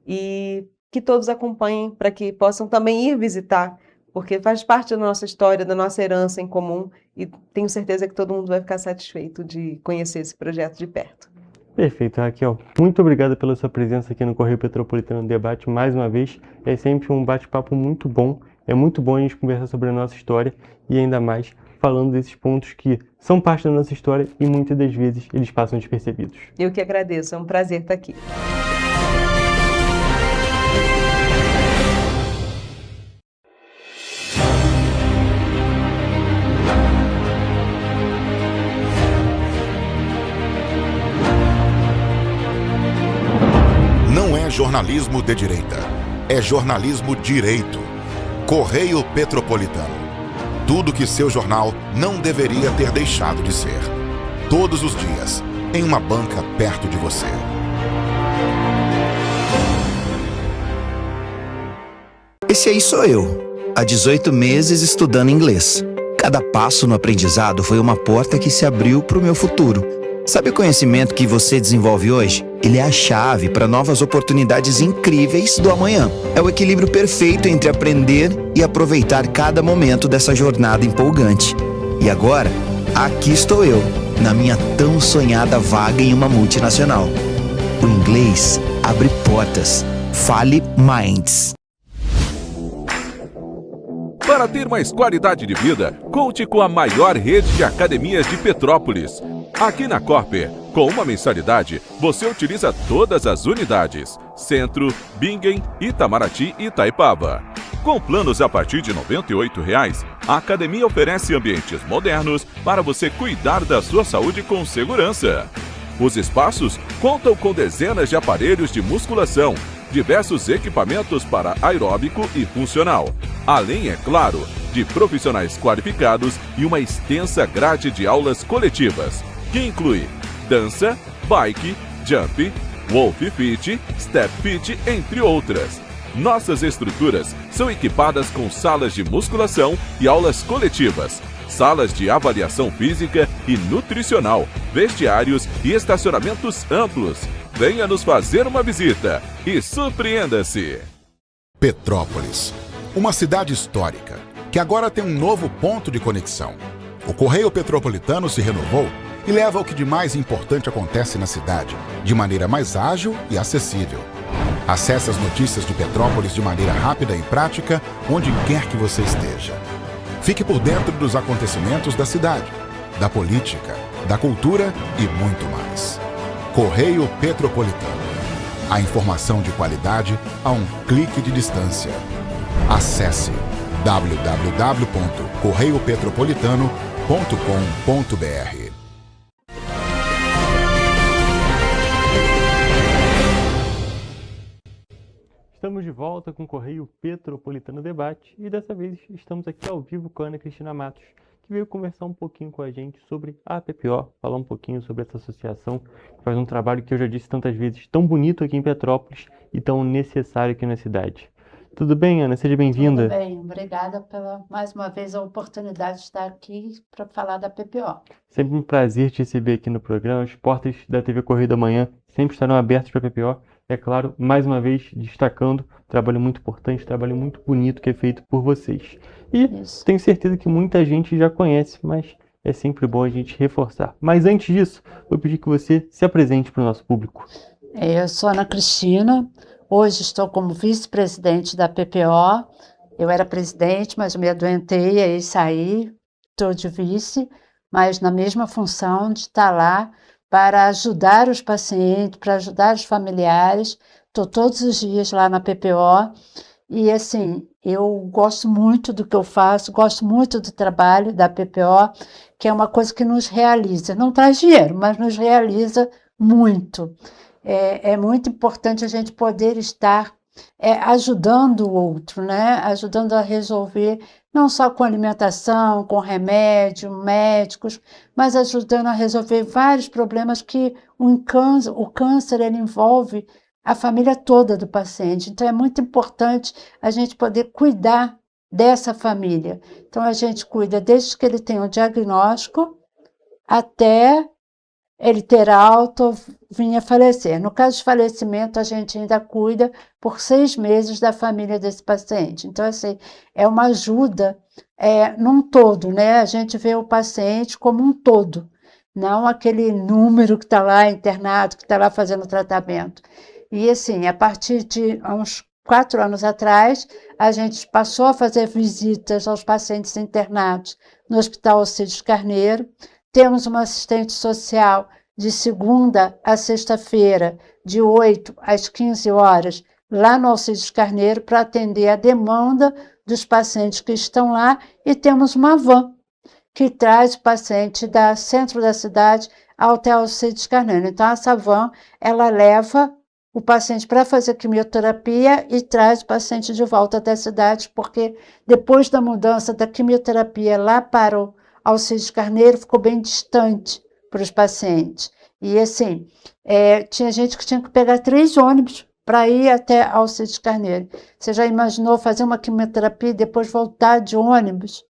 e que todos acompanhem para que possam também ir visitar, porque faz parte da nossa história, da nossa herança em comum, e tenho certeza que todo mundo vai ficar satisfeito de conhecer esse projeto de perto. Perfeito, Raquel. Muito obrigado pela sua presença aqui no Correio Petropolitano Debate mais uma vez. É sempre um bate-papo muito bom. É muito bom a gente conversar sobre a nossa história e ainda mais falando desses pontos que são parte da nossa história e muitas das vezes eles passam despercebidos. Eu que agradeço, é um prazer estar aqui. Não é jornalismo de direita, é jornalismo direito. Correio Petropolitano. Tudo que seu jornal não deveria ter deixado de ser. Todos os dias, em uma banca perto de você. Esse aí sou eu, há 18 meses estudando inglês. Cada passo no aprendizado foi uma porta que se abriu para o meu futuro. Sabe o conhecimento que você desenvolve hoje? Ele é a chave para novas oportunidades incríveis do amanhã. É o equilíbrio perfeito entre aprender e aproveitar cada momento dessa jornada empolgante. E agora, aqui estou eu, na minha tão sonhada vaga em uma multinacional. O inglês abre portas. Fale Minds. Para ter mais qualidade de vida, conte com a maior rede de academias de Petrópolis. Aqui na Corper, com uma mensalidade, você utiliza todas as unidades: Centro, Bingen, Itamaraty e Itaipava. Com planos a partir de R$ 98,00, a academia oferece ambientes modernos para você cuidar da sua saúde com segurança. Os espaços contam com dezenas de aparelhos de musculação, diversos equipamentos para aeróbico e funcional, além, é claro, de profissionais qualificados e uma extensa grade de aulas coletivas, que inclui dança, bike, jump, wolf fit, step fit, entre outras. Nossas estruturas são equipadas com salas de musculação e aulas coletivas, salas de avaliação física e nutricional, vestiários e estacionamentos amplos. Venha nos fazer uma visita e surpreenda-se! Petrópolis, uma cidade histórica que agora tem um novo ponto de conexão. O Correio Petropolitano se renovou e leva o que de mais importante acontece na cidade, de maneira mais ágil e acessível. Acesse as notícias de Petrópolis de maneira rápida e prática, onde quer que você esteja. Fique por dentro dos acontecimentos da cidade, da política, da cultura e muito mais. Correio Petropolitano. A informação de qualidade a um clique de distância. Acesse www.correiopetropolitano.com.br. Estamos de volta com o Correio Petropolitano Debate e dessa vez estamos aqui ao vivo com a Ana Cristina Matos, que veio conversar um pouquinho com a gente sobre a PPO, falar um pouquinho sobre essa associação que faz um trabalho que eu já disse tantas vezes, tão bonito aqui em Petrópolis e tão necessário aqui na cidade. Tudo bem, Ana? Seja bem-vinda. Tudo bem, obrigada pela, mais uma vez, a oportunidade de estar aqui para falar da PPO. Sempre um prazer te receber aqui no programa. As portas da TV Correio da Manhã sempre estarão abertas para a PPO. É claro, mais uma vez, destacando um trabalho muito importante, um trabalho muito bonito que é feito por vocês. E Isso. tenho certeza que muita gente já conhece, mas é sempre bom a gente reforçar. Mas antes disso, vou pedir que você se apresente para o nosso público. Eu sou Ana Cristina, hoje estou como vice-presidente da PPO Eu era presidente, mas me adoentei, aí saí, estou de vice, mas na mesma função de estar lá para ajudar os pacientes, para ajudar os familiares. Estou todos os dias lá na PPO e, assim, eu gosto muito do que eu faço, gosto muito do trabalho da PPO, que é uma coisa que nos realiza. Não traz dinheiro, mas nos realiza muito. É muito importante a gente poder estar ajudando o outro, né? Ajudando a resolver, não só com alimentação, com remédio, médicos, mas ajudando a resolver vários problemas que o câncer ele envolve a família toda do paciente. Então, é muito importante a gente poder cuidar dessa família. Então, a gente cuida desde que ele tem o diagnóstico até ele ter alta, vinha falecer. No caso de falecimento, a gente ainda cuida por 6 meses da família desse paciente. Então, assim, é uma ajuda num todo, né? A gente vê o paciente como um todo, não aquele número que está lá internado, que está lá fazendo tratamento. E, assim, a partir de uns 4 anos atrás, a gente passou a fazer visitas aos pacientes internados no Hospital Alcides Carneiro. Temos uma assistente social de segunda a sexta-feira, de 8 às 15 horas, lá no Alcides Carneiro, para atender a demanda dos pacientes que estão lá. E temos uma van que traz o paciente do centro da cidade até o Alcides Carneiro. Então, essa van, ela leva o paciente para fazer quimioterapia e traz o paciente de volta até a cidade, porque depois da mudança da quimioterapia lá para o Alcides Carneiro, ficou bem distante para os pacientes. E, assim, tinha gente que tinha que pegar 3 ônibus para ir até Alcides Carneiro. Você já imaginou fazer uma quimioterapia e depois voltar de ônibus?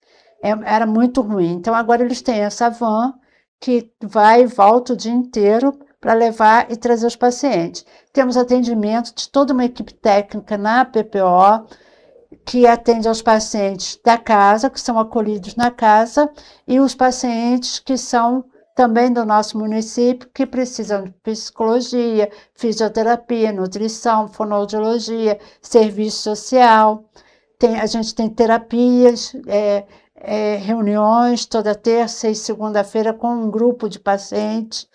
Era muito ruim. Então, agora eles têm essa van que vai e volta o dia inteiro para levar e trazer os pacientes. Temos atendimento de toda uma equipe técnica na PPO, que atende aos pacientes da casa, que são acolhidos na casa, e os pacientes que são também do nosso município, que precisam de psicologia, fisioterapia, nutrição, fonoaudiologia, serviço social. A gente tem terapias, reuniões toda terça e segunda-feira com um grupo de pacientes.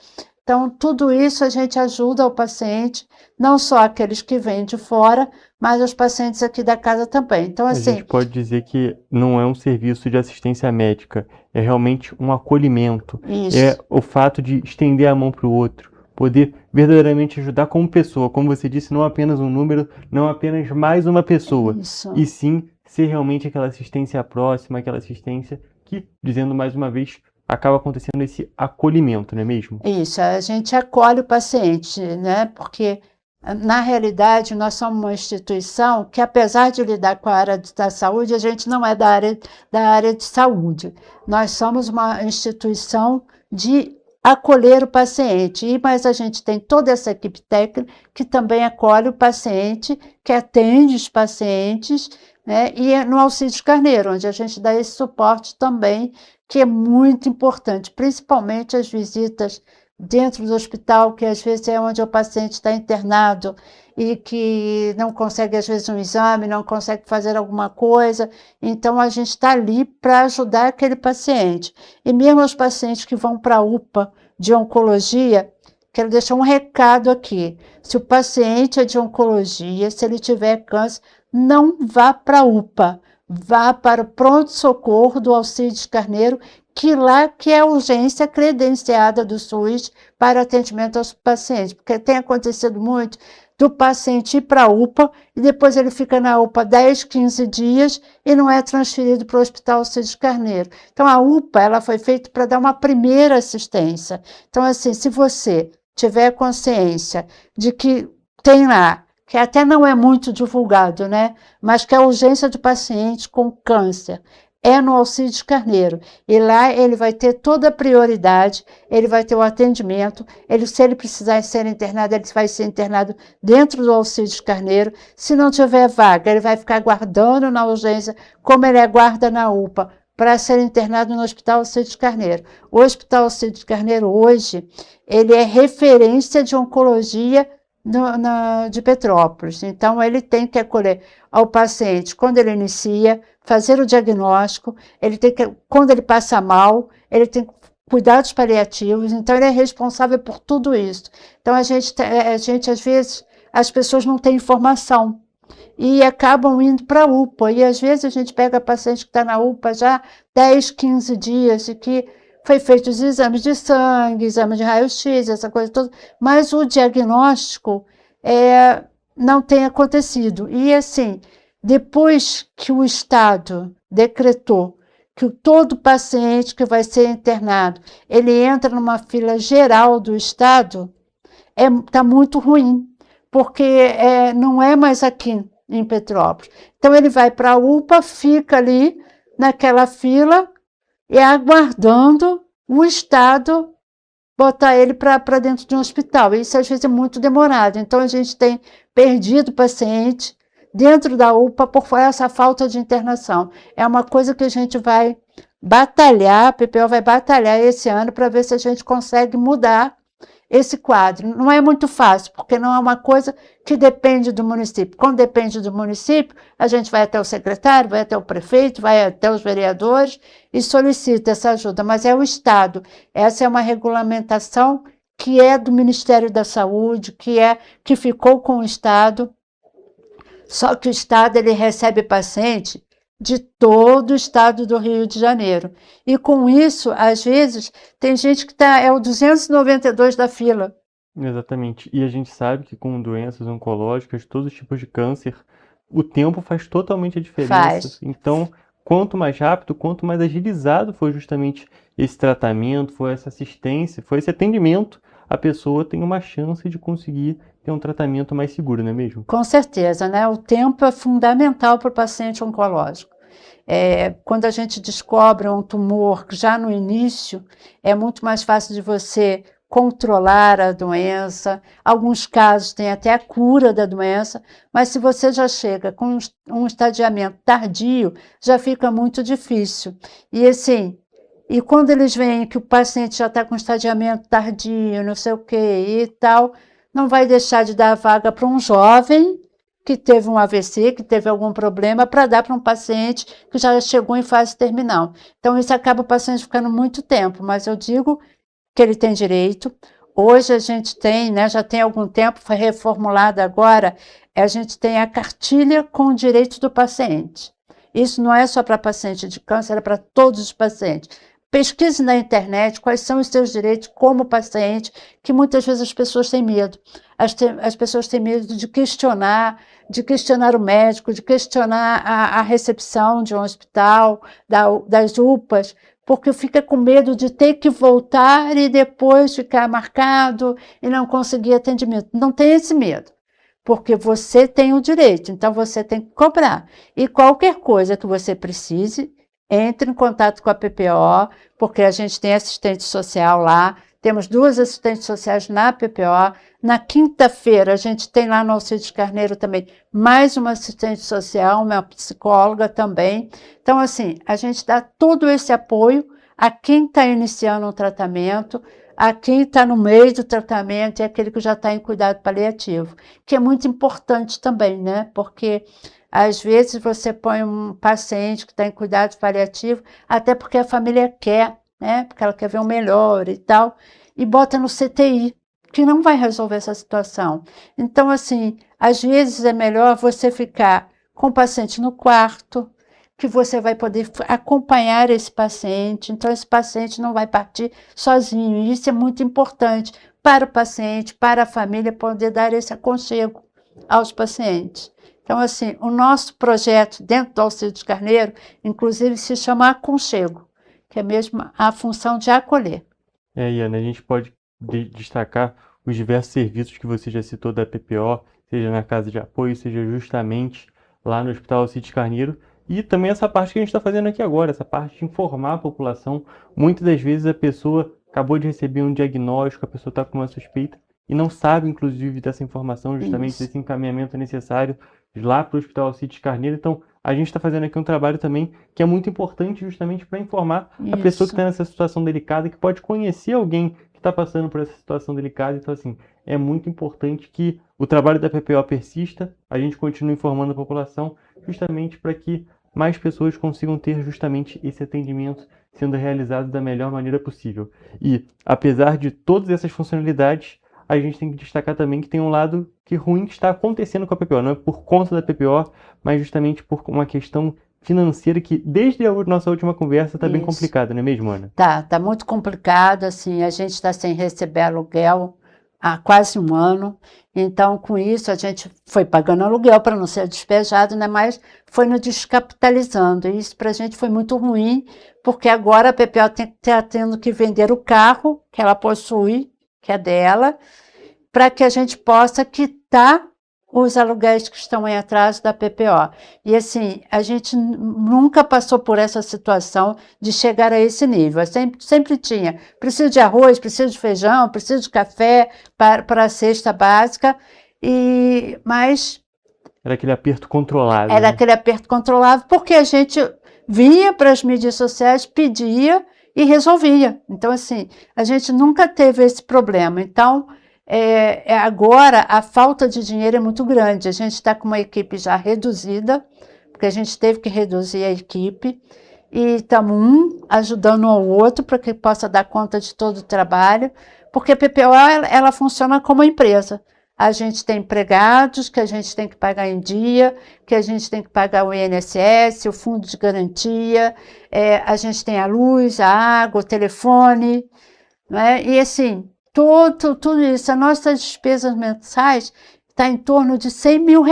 Então, tudo isso a gente ajuda o paciente, não só aqueles que vêm de fora, mas os pacientes aqui da casa também. Então, assim, a gente pode dizer que não é um serviço de assistência médica, é realmente um acolhimento. isso. É o fato de estender a mão para o outro, poder verdadeiramente ajudar como pessoa, como você disse, não apenas um número, não apenas mais uma pessoa, Isso. e sim ser realmente aquela assistência próxima, aquela assistência que, dizendo mais uma vez, acaba acontecendo esse acolhimento, não é mesmo? Isso, a gente acolhe o paciente, né? Porque, na realidade, nós somos uma instituição que, apesar de lidar com a área da saúde, a gente não é da área de saúde. Nós somos uma instituição de acolher o paciente, mas a gente tem toda essa equipe técnica que também acolhe o paciente, que atende os pacientes, né? E é no Alcides Carneiro, onde a gente dá esse suporte também, que é muito importante, principalmente as visitas dentro do hospital, que às vezes é onde o paciente está internado e que não consegue, às vezes, um exame, não consegue fazer alguma coisa. Então, a gente está ali para ajudar aquele paciente. E mesmo os pacientes que vão para a UPA de oncologia, quero deixar um recado aqui. Se o paciente é de oncologia, se ele tiver câncer, não vá para a UPA. Vá para o pronto-socorro do Alcides Carneiro, que lá que é a urgência credenciada do SUS para atendimento aos pacientes, porque tem acontecido muito do paciente ir para a UPA e depois ele fica na UPA 10, 15 dias e não é transferido para o Hospital Alcides Carneiro. Então, a UPA ela foi feita para dar uma primeira assistência. Então, assim, se você tiver consciência de que tem lá, que até não é muito divulgado, né? Mas que a urgência do paciente com câncer é no Alcides Carneiro. E lá ele vai ter toda a prioridade, ele vai ter o atendimento, se ele precisar ser internado, ele vai ser internado dentro do Alcides Carneiro. Se não tiver vaga, ele vai ficar aguardando na urgência, como ele aguarda na UPA, para ser internado no Hospital Alcides Carneiro. O Hospital Alcides Carneiro hoje, ele é referência de oncologia de Petrópolis. Então, ele tem que acolher ao paciente quando ele inicia, fazer o diagnóstico, ele tem que, quando ele passa mal, ele tem cuidados paliativos, então ele é responsável por tudo isso. Então, a gente às vezes, as pessoas não têm informação e acabam indo para a UPA, e às vezes a gente pega paciente que está na UPA já 10, 15 dias, e que foi feito os exames de sangue, exame de raio-x, essa coisa toda, mas o diagnóstico não tem acontecido. E assim, depois que o Estado decretou que todo paciente que vai ser internado, ele entra numa fila geral do Estado, está muito ruim, porque não é mais aqui em Petrópolis. Então ele vai para a UPA, fica ali naquela fila, e aguardando o Estado botar ele para dentro de um hospital. Isso, às vezes, é muito demorado. Então, a gente tem perdido paciente dentro da UPA por essa falta de internação. É uma coisa que a gente vai batalhar, a PPO vai batalhar esse ano para ver se a gente consegue mudar esse quadro. Não é muito fácil, porque não é uma coisa que depende do município. Quando depende do município, a gente vai até o secretário, vai até o prefeito, vai até os vereadores e solicita essa ajuda, mas é o Estado. Essa é uma regulamentação que é do Ministério da Saúde, que ficou com o Estado, só que o Estado ele recebe paciente de todo o estado do Rio de Janeiro. E com isso, às vezes, tem gente que é o 292 da fila. Exatamente. E a gente sabe que com doenças oncológicas, todos os tipos de câncer, o tempo faz totalmente a diferença. Faz. Então, quanto mais rápido, quanto mais agilizado foi justamente esse tratamento, foi essa assistência, foi esse atendimento, a pessoa tem uma chance de conseguir ter um tratamento mais seguro, não é mesmo? Com certeza, né? O tempo é fundamental para o paciente oncológico. Quando a gente descobre um tumor já no início, é muito mais fácil de você controlar a doença. Alguns casos têm até a cura da doença, mas se você já chega com um estadiamento tardio, já fica muito difícil. E assim, e quando eles veem que o paciente já está com estadiamento tardio, não sei o que e tal, não vai deixar de dar vaga para um jovem que teve um AVC, que teve algum problema, para dar para um paciente que já chegou em fase terminal. Então, isso acaba o paciente ficando muito tempo, mas eu digo que ele tem direito. Hoje a gente tem, né, já tem algum tempo, foi reformulada agora, a gente tem a cartilha com o direito do paciente. Isso não é só para paciente de câncer, é para todos os pacientes. Pesquise na internet quais são os seus direitos como paciente, que muitas vezes as pessoas têm medo. As pessoas têm medo de questionar o médico, de questionar a recepção de um hospital, das UPAs, porque fica com medo de ter que voltar e depois ficar marcado e não conseguir atendimento. Não tenha esse medo, porque você tem o direito, então você tem que cobrar. E qualquer coisa que você precise, entre em contato com a PPO, porque a gente tem assistente social lá, temos 2 assistentes sociais na PPO. Na quinta-feira, a gente tem lá no Alcides Carneiro também mais uma assistente social, uma psicóloga também. Então, assim, a gente dá todo esse apoio a quem está iniciando um tratamento, a quem está no meio do tratamento e aquele que já está em cuidado paliativo, que é muito importante também, né? Porque às vezes você põe um paciente que está em cuidado paliativo, até porque a família quer, né? Porque ela quer ver um melhor e tal, e bota no CTI, que não vai resolver essa situação. Então, assim, às vezes é melhor você ficar com o paciente no quarto, que você vai poder acompanhar esse paciente, então esse paciente não vai partir sozinho, e isso é muito importante para o paciente, para a família, poder dar esse aconchego aos pacientes. Então, assim, o nosso projeto dentro do Alcides Carneiro, inclusive, se chama Aconchego, que é mesmo a função de acolher. Iana, a gente pode destacar os diversos serviços que você já citou da PPO, seja na casa de apoio, seja justamente lá no Hospital Alcides Carneiro, e também essa parte que a gente está fazendo aqui agora, essa parte de informar a população. Muitas das vezes a pessoa acabou de receber um diagnóstico, a pessoa está com uma suspeita e não sabe, inclusive, dessa informação, justamente desse encaminhamento necessário lá para o Hospital Alcides Carneiro. Então, a gente está fazendo aqui um trabalho também que é muito importante justamente para informar a pessoa que está nessa situação delicada, que pode conhecer alguém que está passando por essa situação delicada. Então, assim, é muito importante que o trabalho da PPO persista, a gente continue informando a população, justamente para que mais pessoas consigam ter justamente esse atendimento sendo realizado da melhor maneira possível. E, apesar de todas essas funcionalidades, a gente tem que destacar também que tem um lado ruim que está acontecendo com a PPO. Não é por conta da PPO, mas justamente por uma questão financeira que, desde a nossa última conversa, está bem Isso. complicada, não é mesmo, Ana? Tá muito complicado, assim, a gente está sem receber aluguel há quase um ano, então com isso a gente foi pagando aluguel para não ser despejado, né, mas foi nos descapitalizando, e isso para a gente foi muito ruim, porque agora a PPO está tendo que vender o carro que ela possui, que é dela, para que a gente possa quitar os aluguéis que estão em atraso da PPO. E assim, a gente nunca passou por essa situação de chegar a esse nível. Sempre tinha, preciso de arroz, preciso de feijão, preciso de café para a cesta básica, mas Era aquele aperto controlado. era né? aquele aperto controlado, porque a gente vinha para as mídias sociais, pedia e resolvia. Então, assim, a gente nunca teve esse problema. Então, agora a falta de dinheiro é muito grande. A gente está com uma equipe já reduzida, porque a gente teve que reduzir a equipe, e estamos ajudando ao outro para que possa dar conta de todo o trabalho, porque a PPO ela funciona como empresa. A gente tem empregados que a gente tem que pagar em dia, que a gente tem que pagar o INSS, o fundo de garantia, a gente tem a luz, a água, o telefone, né? E assim, tudo isso, as nossas despesas mensais está em torno de R$100 mil.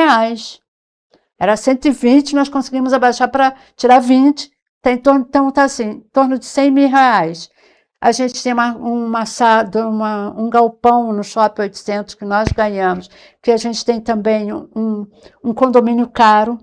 Era 120, nós conseguimos abaixar para tirar 20, então está assim, em torno de R$100 mil. A gente tem um galpão no Shopping 800 que nós ganhamos, que a gente tem também um condomínio caro,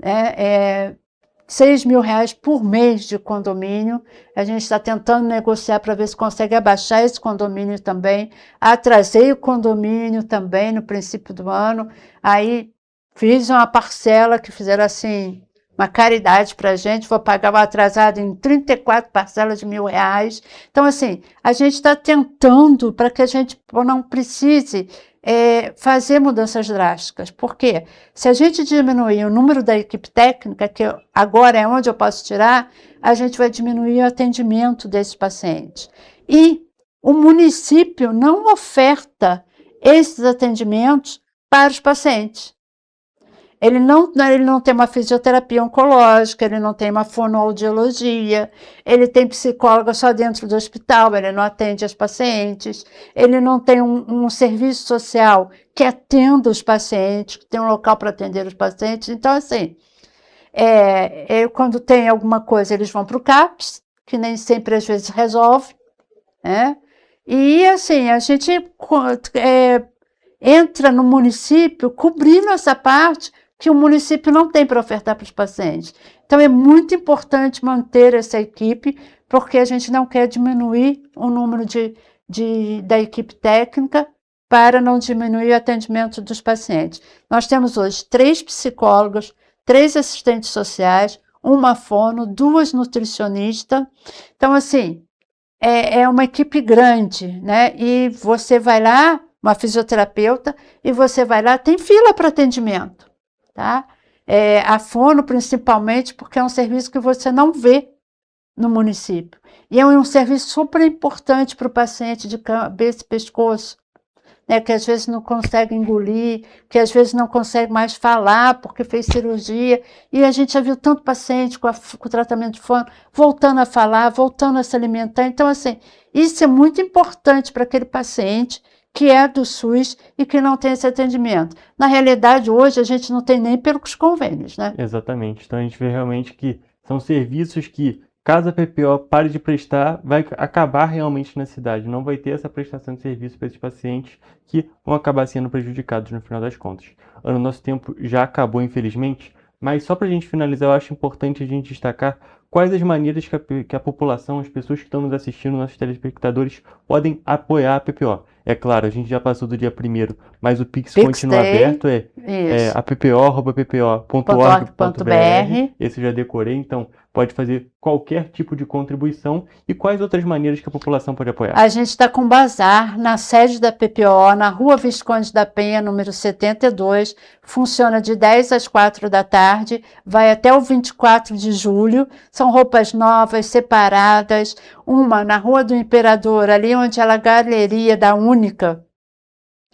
R$6 mil por mês de condomínio. A gente está tentando negociar para ver se consegue abaixar esse condomínio também. Atrasei o condomínio também no princípio do ano. Aí fiz uma parcela que fizeram assim, uma caridade para a gente, vou pagar o atrasado em 34 parcelas de R$1.000. Então, assim, a gente está tentando para que a gente não precise fazer mudanças drásticas. Por quê? Se a gente diminuir o número da equipe técnica, que agora é onde eu posso tirar, a gente vai diminuir o atendimento desses pacientes. E o município não oferta esses atendimentos para os pacientes. Ele não tem uma fisioterapia oncológica, ele não tem uma fonoaudiologia, ele tem psicóloga só dentro do hospital, ele não atende as pacientes, ele não tem um serviço social que atenda os pacientes, que tem um local para atender os pacientes. Então, assim, quando tem alguma coisa, eles vão para o CAPS, que nem sempre às vezes resolve, né? E, assim, a gente entra no município cobrindo essa parte que o município não tem para ofertar para os pacientes. Então, é muito importante manter essa equipe, porque a gente não quer diminuir o número da equipe técnica para não diminuir o atendimento dos pacientes. Nós temos hoje 3 psicólogos, 3 assistentes sociais, uma fono, 2 nutricionistas. Então, assim, é uma equipe grande, né? E você vai lá, uma fisioterapeuta, e você vai lá, tem fila para atendimento. Tá? A fono, principalmente, porque é um serviço que você não vê no município. E é um serviço super importante para o paciente de cabeça e pescoço, né? Que às vezes não consegue engolir, que às vezes não consegue mais falar porque fez cirurgia. E a gente já viu tanto paciente com o tratamento de fono voltando a falar, voltando a se alimentar. Então, assim, isso é muito importante para aquele paciente que é do SUS e que não tem esse atendimento. Na realidade, hoje, a gente não tem nem pelos convênios, né? Exatamente. Então, a gente vê realmente que são serviços que, caso a PPO pare de prestar, vai acabar realmente na cidade. Não vai ter essa prestação de serviço para esses pacientes que vão acabar sendo prejudicados no final das contas. O nosso tempo já acabou, infelizmente, mas só para a gente finalizar, eu acho importante a gente destacar quais as maneiras que a população, as pessoas que estão nos assistindo, nossos telespectadores, podem apoiar a PPO. É claro, a gente já passou do dia 1º, mas o Pix continua aberto, appo@ppo.org.br. Esse eu já decorei, então pode fazer qualquer tipo de contribuição e quais outras maneiras que a população pode apoiar? A gente está com bazar na sede da PPO, na Rua Visconde da Penha, número 72, funciona de 10 às 4 da tarde, vai até o 24 de julho, são roupas novas, separadas, uma na Rua do Imperador, ali onde é a galeria da Única,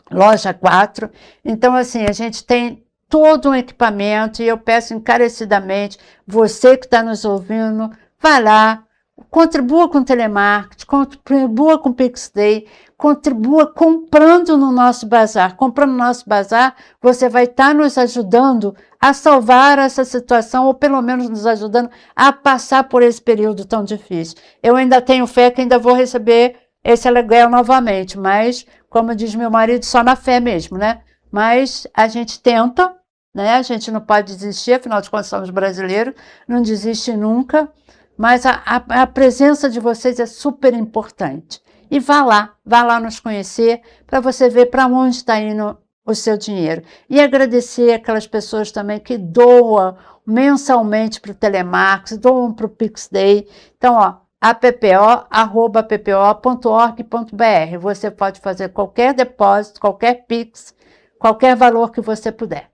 loja 4, então assim, a gente tem todo um equipamento e eu peço encarecidamente, você que está nos ouvindo, vá lá, contribua com o telemarketing, contribua com o PixDay, contribua comprando no nosso bazar. Comprando no nosso bazar, você vai estar nos ajudando a salvar essa situação, ou pelo menos nos ajudando a passar por esse período tão difícil. Eu ainda tenho fé que ainda vou receber esse aluguel novamente, mas, como diz meu marido, só na fé mesmo, né? Mas a gente tenta, né? A gente não pode desistir, afinal de contas somos brasileiros, não desiste nunca, mas a presença de vocês é super importante. E vá lá nos conhecer, para você ver para onde está indo o seu dinheiro. E agradecer aquelas pessoas também que doam mensalmente para o telemarketing, doam para o PixDay. Então, ó, appo@ppo.org.br. Você pode fazer qualquer depósito, qualquer Pix, qualquer valor que você puder.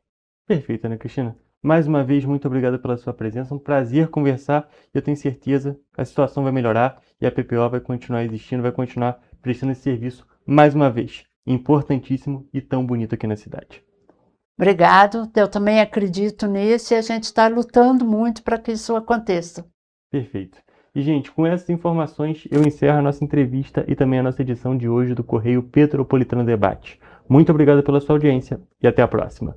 Perfeito, Ana Cristina. Mais uma vez, muito obrigado pela sua presença. Um prazer conversar. Eu tenho certeza que a situação vai melhorar e a PPO vai continuar existindo, vai continuar prestando esse serviço mais uma vez. Importantíssimo e tão bonito aqui na cidade. Obrigado. Eu também acredito nisso e a gente está lutando muito para que isso aconteça. Perfeito. E, gente, com essas informações, eu encerro a nossa entrevista e também a nossa edição de hoje do Correio Petropolitano Debate. Muito obrigado pela sua audiência e até a próxima.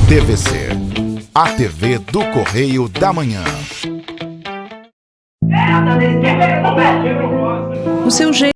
TVC, a TV do Correio da Manhã. O seu jeito